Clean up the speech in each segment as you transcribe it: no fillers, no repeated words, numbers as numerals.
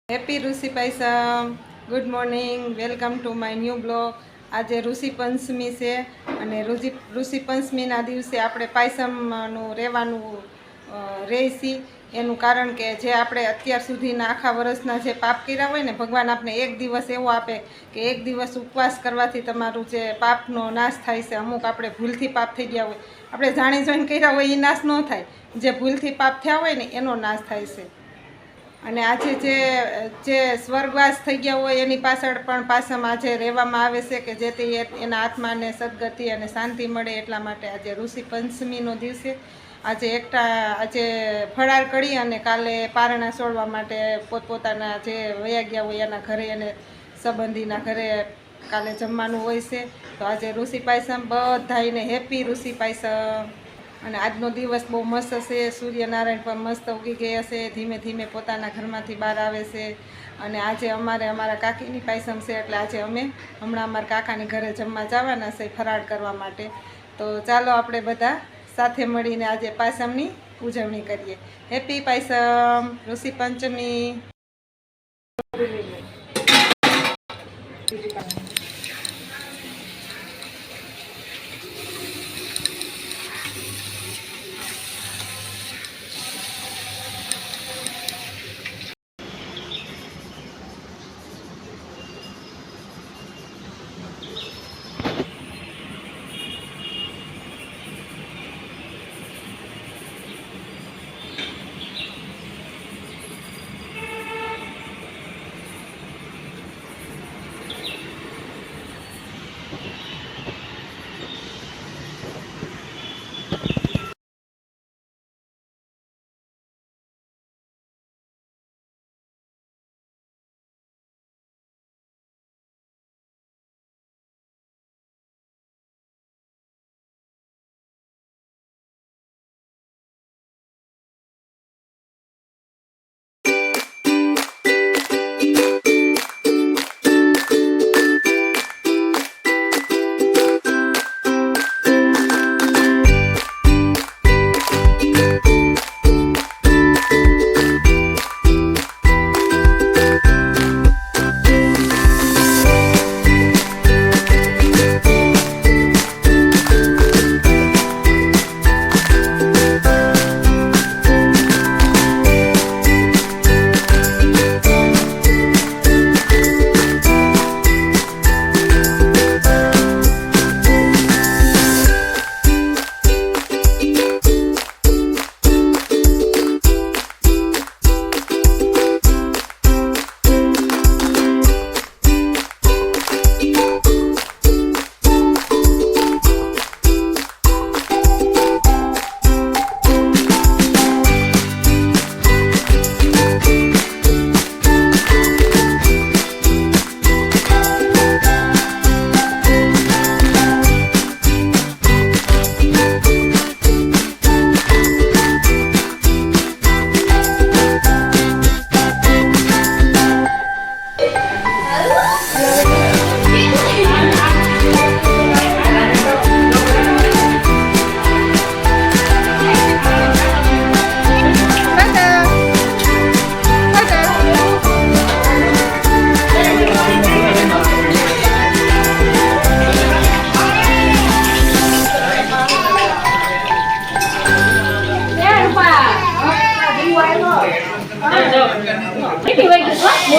Happy Rishi payasam, good morning, welcome to my new blog. આજે ઋષિ પંચમી છે અને ઋષિ પંચમીના દિવસે આપણે પાયસમનું રહેવાનું રહેશી. એનું કારણ કે જે આપણે અત્યાર સુધીના આખા વર્ષના જે પાપ કર્યા હોય ને, ભગવાન આપણે એક દિવસ એવો આપે કે એક દિવસ ઉપવાસ કરવાથી તમારું જે પાપનો નાશ થાય છે. અમુક આપણે ભૂલથી પાપ થઈ ગયા હોય, આપણે જાણી જોઈને કર્યા હોય એ નાશ ન થાય, જે ભૂલથી પાપ થયા હોય ને એનો નાશ થાય છે. અને આજે જે સ્વર્ગવાસ થઈ ગયા હોય એની પાછળ પણ પાસમ આજે રહેવામાં આવે છે કે જેથી એના આત્માને સદગતિ અને શાંતિ મળે. એટલા માટે આજે ઋષિ પંચમીનો દિવસે આજે ફરાળ કરી અને કાલે પારણા છોડવા માટે પોતપોતાના જે વયા ગયા હોય એના ઘરે અને સંબંધીના ઘરે કાલે જમવાનું હોય છે. તો આજે ઋષિ પાયસમ બધાને હેપી ઋષિ પાયસમ. અને આજનો દિવસ બહુ મસ્ત છે. સૂર્યનારાયણ પણ મસ્ત ઉગી ગયા છે, ધીમે ધીમે પોતાના ઘરમાંથી બહાર આવે છે. અને આજે અમારા કાકીની પાયસમ છે, એટલે આજે અમે હમણાં અમારા કાકાની ઘરે જમવા જવાના છે ફરાળ કરવા માટે. તો ચાલો આપણે બધા સાથે મળીને આજે પાયસમની ઉજવણી કરીએ. હેપી પાયસમ, ઋષિ પંચમી.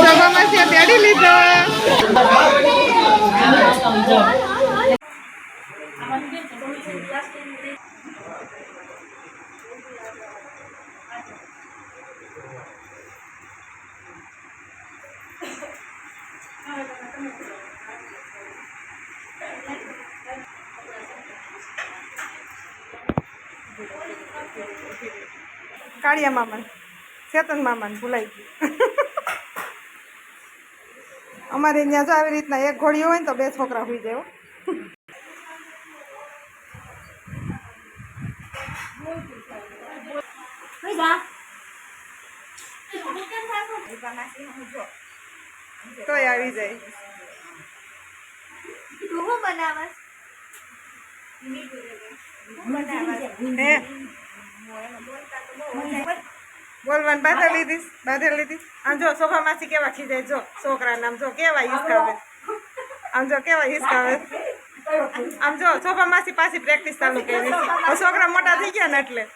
સભામાં છે તેડી લીધો. કાળિયા મામા, ચેતન મામાને ભૂલાઈ ગયું. અમારે ત્યાં જો આવી રીતના એક ઘોડીઓ હોય ને તો બે છોકરા હોઈ જાય. તોય આવી જાય. બોલવાનું બાંધે લીધી આમ જો શોભા માસી કેવા ખીજાય જો છોકરા નામ જો કેવા હિસકાવે આમ જો કેવા હિસકાવે આમ જો શોભા માસી પાછી પ્રેક્ટિસ ચાલુ કરી છોકરા મોટા થઈ ગયા ને એટલે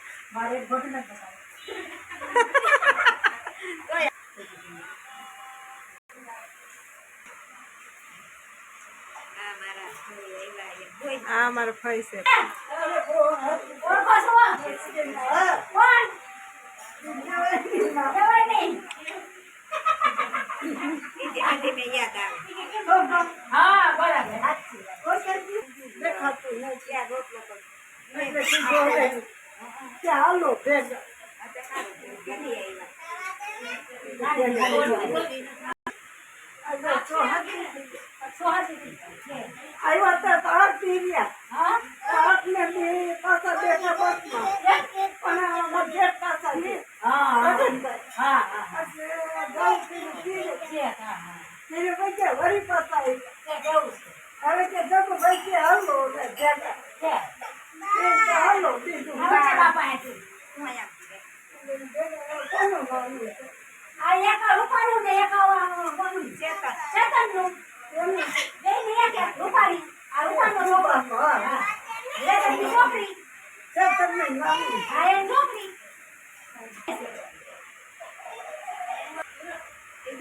હા મારો ફઈ છે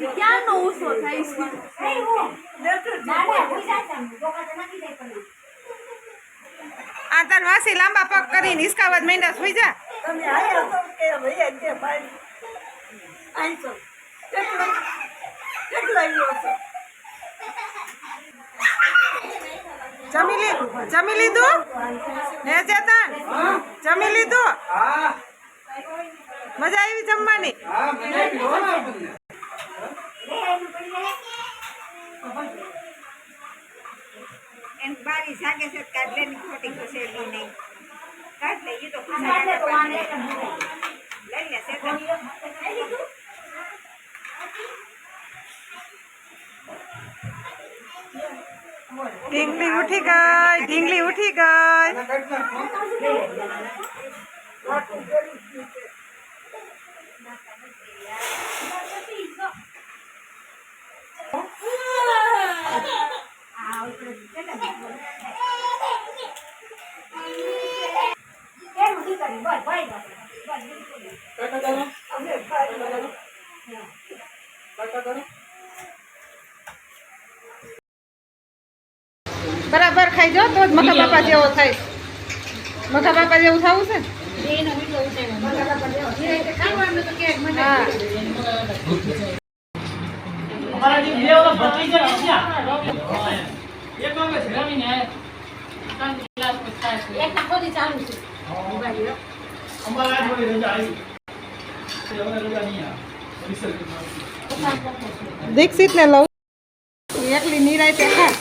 ક્યાંનો ઉસો થાય છે આ તાર વાસી લાંબા પગ કરીને હિસકાવત માંડ્યા સુઈ જા તમે આયા છો કે ભૈયા જે ભાઈ આઈ છો કેટલા આવ્યો છો જમી લીધું હે ચેતન જમી લીધું મજા આવી જમવાની બારી સાગે છે કાઢલે ની ખોટી ઘસેડી નહીં કાઢ લે એ તો લઈ લે છે ઢીંગલી ઉઠી ગઈ બરાબર ખાઈ જાઓ તો જ મખા બાપા જેવો થાય મખા બાપા જેવું થવું છે દીક્ષિત ને લઉં એકલી નિરાય તે ખા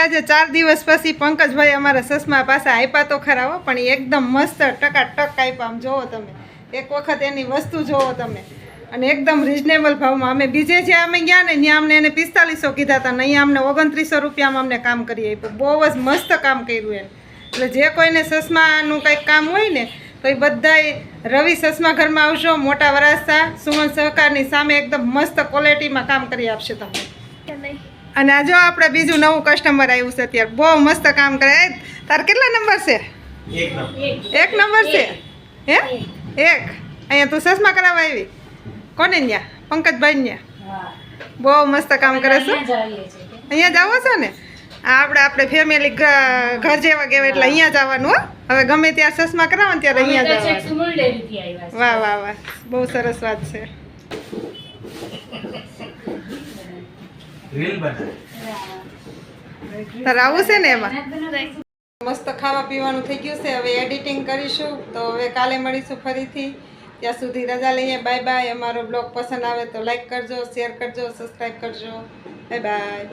આજે 4 દિવસ પછી પંકજભાઈ અમારા સસમા પાસે આપ્યા તો ખરા હો, પણ ઈ એકદમ મસ્ત ટકાટક આપ્યા. આમ જોવો તમે, એક વખત એની વસ્તુ જોવો તમે, અને એકદમ રિઝનેબલ ભાવમાં. અમે બીજે જ્યાં અમે ગયા ને ત્યાં અમને એને 4500 કીધા હતા ને અહીંયા અમને 2900 રૂપિયામાં અમને કામ કરી આપ્યું. બહુ જ મસ્ત કામ કર્યું એને. એટલે જે કોઈને સસમાનું કંઈક કામ હોય ને તો એ બધાય રવિ સસમા ઘરમાં આવશો. મોટા વરાસા સુમન સહકારની સામે એકદમ મસ્ત ક્વોલિટીમાં કામ કરી આપશે તમને. અને આ જો આપણે બીજું નવું કસ્ટમર આવ્યું છે અત્યારે, બહુ મસ્ત કામ કરે. તાર કેટલા નંબર છે? 1 નંબર છે. હે 1? અહીંયા તું સસમા કરાવવા આવી? કોને ત્યાં? પંકજભાઈ ત્યાં. બહુ મસ્ત કામ કરે છે. અહીંયા જ આવો છો ને? આપણે ફેમિલી ઘર જેવા કહેવાય એટલે અહીંયા જ આવવાનું હો. હવે ગમે ત્યાં સસમા કરાવો ને ત્યારે અહીંયા જ આવવાનું. વાહ વાહ વાહ, બહુ સરસ વાત છે. તારે આવું છે ને એમાં? મસ્ત ખાવા પીવાનું થઈ ગયું છે. હવે એડિટિંગ કરીશું તો હવે કાલે મળીશું ફરીથી. ત્યાં સુધી રજા લઈએ. Bye bye. અમારો બ્લોગ પસંદ આવે તો લાઈક કરજો, શેર કરજો, સબસ્ક્રાઈબ કરજો. Bye bye.